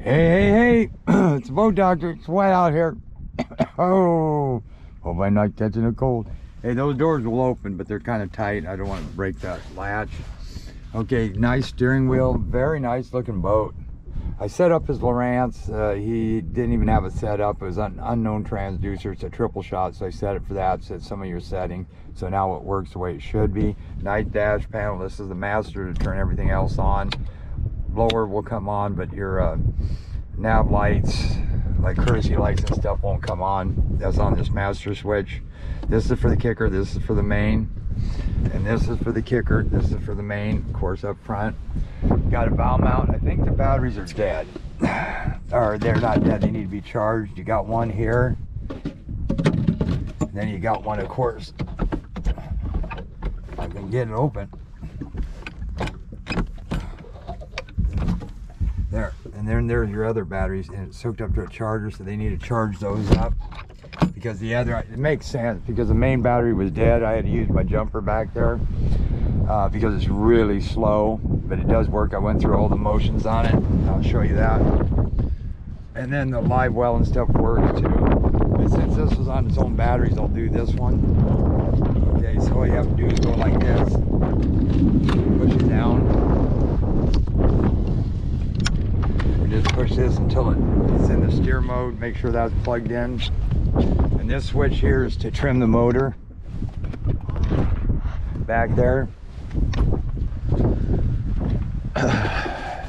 Hey, it's a boat doctor. It's wet out here. Oh, hope I'm not catching a cold. Hey, those doors will open, but they're kind of tight. I don't want to break that latch. Okay, nice steering wheel. Very nice looking boat. I set up his Lowrance. He didn't even have it set up. It was an unknown transducer. It's a triple shot, so I set it for that. Set some of your setting. So now it works the way it should be. Nice dash panel. This is the master to turn everything else on. Blower will come on, but your nav lights, like courtesy lights and stuff, won't come on. That's on this master switch. This is for the kicker. This is for the main. And this is for the kicker. This is for the main, of course, up front. Got a bow mount. I think the batteries are dead. Or they're not dead. They need to be charged. You got one here. And then you got one, of course. I can get it open. There. And then there's your other batteries. And it's hooked up to a charger, so they need to charge those up. Because the other, it makes sense, because the main battery was dead. I had to use my jumper back there because it's really slow, but it does work. I went through all the motions on it. I'll show you that. And then the live well and stuff works too. And since this was on its own batteries, I'll do this one. Okay, so all you have to do is go like this, push it down, and just push this until it's in the steer mode. Make sure that's plugged in. And this switch here is to trim the motor back there.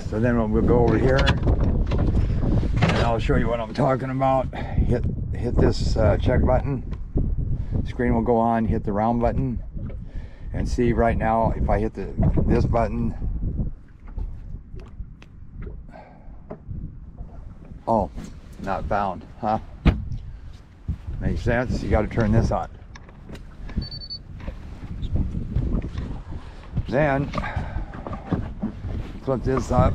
So then we'll go over here and I'll show you what I'm talking about. Hit this check button. Screen will go on. Hit the round button and see right now if I hit this button. Oh, not found, huh? Makes sense. You got to turn this on. Then flip this up.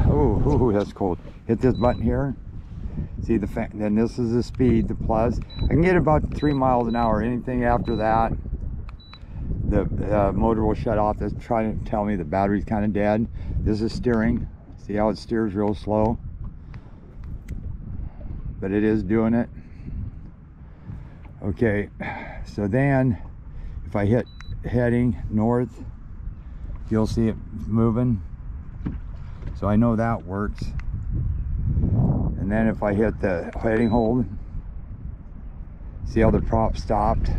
Ooh, that's cold. Hit this button here. See the fan? Then this is the speed, the plus. I can get about 3 miles an hour. Anything after that, the motor will shut off. That's trying to tell me the battery's kind of dead. This is steering. See how it steers real slow? But it is doing it. Okay, so then if I hit heading north, you'll see it moving. So I know that works. And then if I hit the heading hold, see how the prop stopped?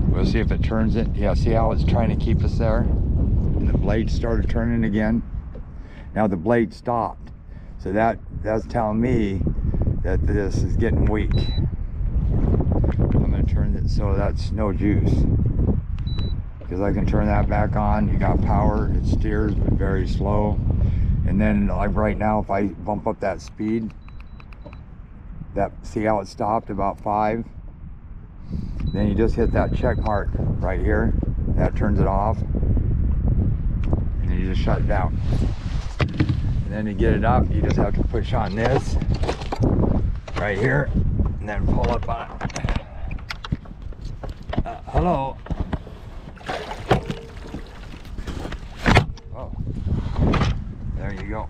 We'll see if it turns it. Yeah, see how it's trying to keep us there? And the blade started turning again. Now the blade stopped. So that's telling me that this is getting weak. Turn it so that's no juice, because I can turn that back on. You got power. It steers but very slow. And then like right now, if I bump up that speed, see how it stopped about 5, then you just hit that check mark right here. That turns it off, and then you just shut it down. And then to get it up, you just have to push on this right here and then pull up on it. Hello. Oh, there you go.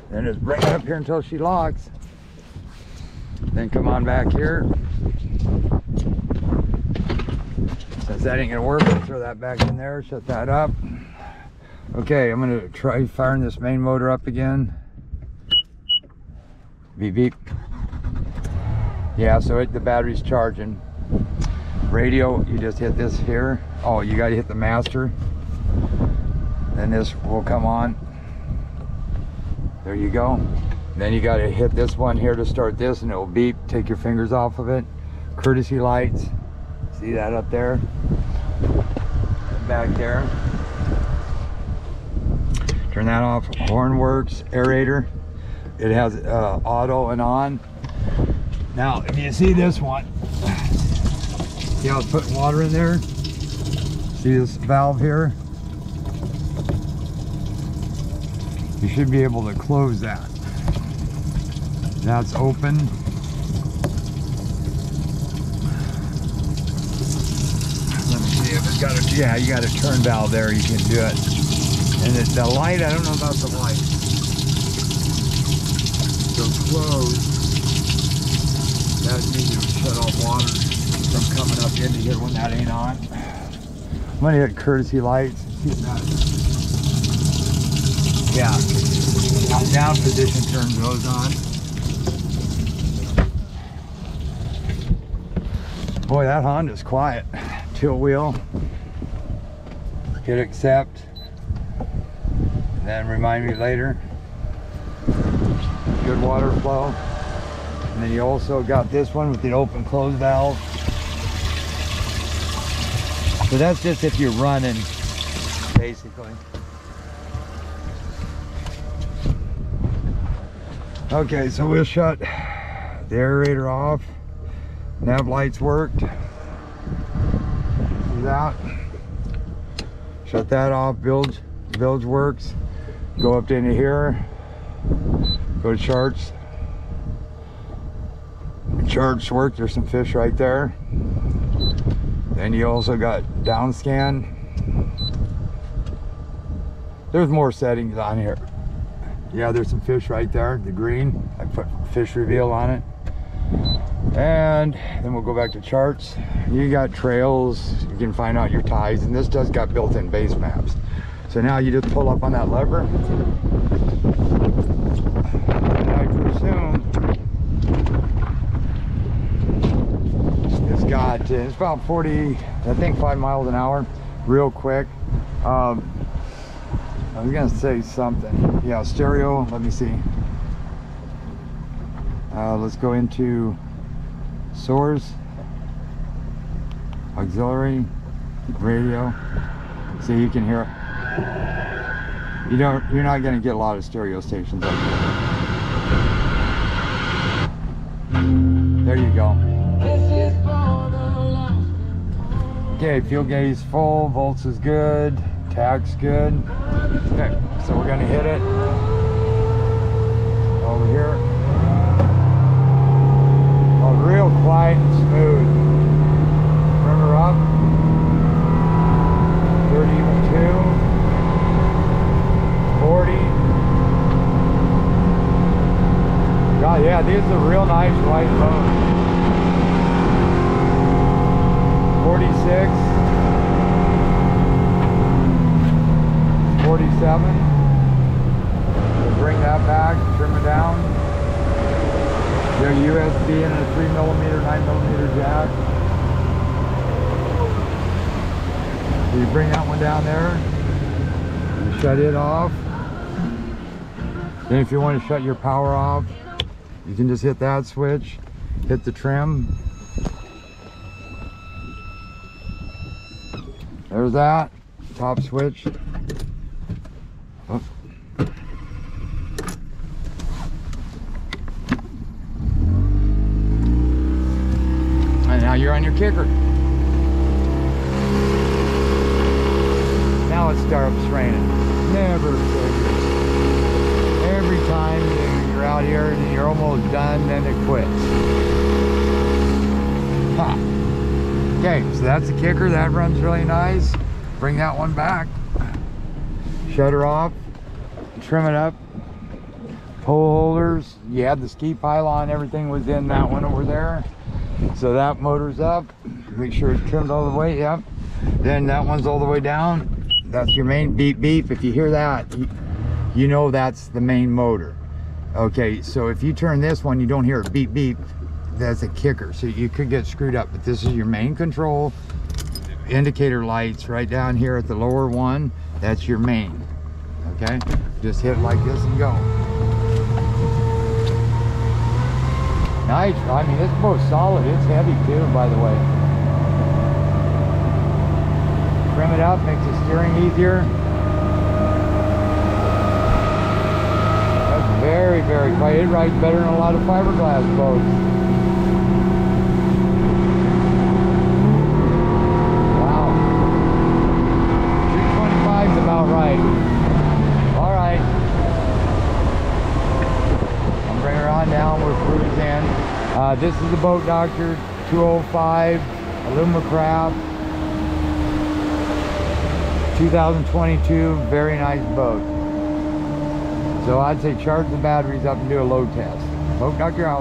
Then just bring it up here until she locks. Then come on back here. Since that ain't gonna work, I'll throw that back in there, shut that up. Okay, I'm gonna try firing this main motor up again. Beep beep. Yeah, so the battery's charging. Radio, you just hit this here. Oh, you got to hit the master. Then this will come on. There you go. Then you got to hit this one here to start this, and it will beep. Take your fingers off of it. Courtesy lights. See that up there? Back there. Turn that off. Horn works. Aerator. It has auto and on. Now, if you see this one, see how it's putting water in there? See this valve here? You should be able to close that. That's open. Let me see if it's got a, yeah, you got a turn valve there, you can do it. And the light, I don't know about the light. closed, that means it would shut off water from coming up into here when that ain't on. I'm gonna hit courtesy lights and see if that, yeah, down position turns those on. Boy, that Honda's quiet. Tilt wheel, hit accept, and then remind me later. Good water flow. And then you also got this one with the open close valve. So that's just if you're running, basically. Okay, so we'll shut the aerator off. Nav lights worked. Out. Shut that off. Bilge works. Go up into here. Go to charts. Charts work. There's some fish right there. Then you also got down scan. There's more settings on here. Yeah, there's some fish right there. The green. I put fish reveal on it. And then we'll go back to charts. You got trails, you can find out your ties, and this does got built-in base maps. So now you just pull up on that lever, and I presume it's about 40, I think 5 miles an hour, real quick. I was gonna say something. Yeah, stereo, let me see. Let's go into source, auxiliary, radio, so you can hear it. You're not going to get a lot of stereo stations like that. There you go. Okay, fuel gauge is full, volts is good, tach's good. Okay, so we're going to hit it over here. Real quiet and smooth. Trimmer up. 32. 40. God, yeah, these are real nice white boats. 46. 47. We'll bring that back, trim it down. Your USB and a 3mm, 9mm jack. So you bring that one down there. You shut it off. Then if you want to shut your power off, you can just hit that switch, hit the trim. There's that top switch. Oh. Now you're on your kicker. Now it starts raining. Never figures. Every time you're out here and you're almost done, then it quits. Ha. Okay, so that's the kicker. That runs really nice. Bring that one back. Shut her off. Trim it up. Pole holders. You had the ski pylon. Everything was in that one over there. So that motor's up. Make sure it's trimmed all the way. Yep. Then that one's all the way down. That's your main beep beep. If you hear that, you know that's the main motor. Okay, so if you turn this one, you don't hear a beep beep. That's a kicker. So you could get screwed up. But this is your main control. Indicator lights right down here at the lower one. That's your main. Okay, just hit it like this and go. Nice. I mean, this boat's solid. It's heavy too, by the way. Trim it up, makes the steering easier. That's very, very quiet. It rides better than a lot of fiberglass boats. Wow. 225 is about right. All right. I'll bring her on down. We're cruising. This is the Boat Doctor 205 alumacraft 2022. Very nice boat. So I'd say charge the batteries up and do a load test. Boat doctor out.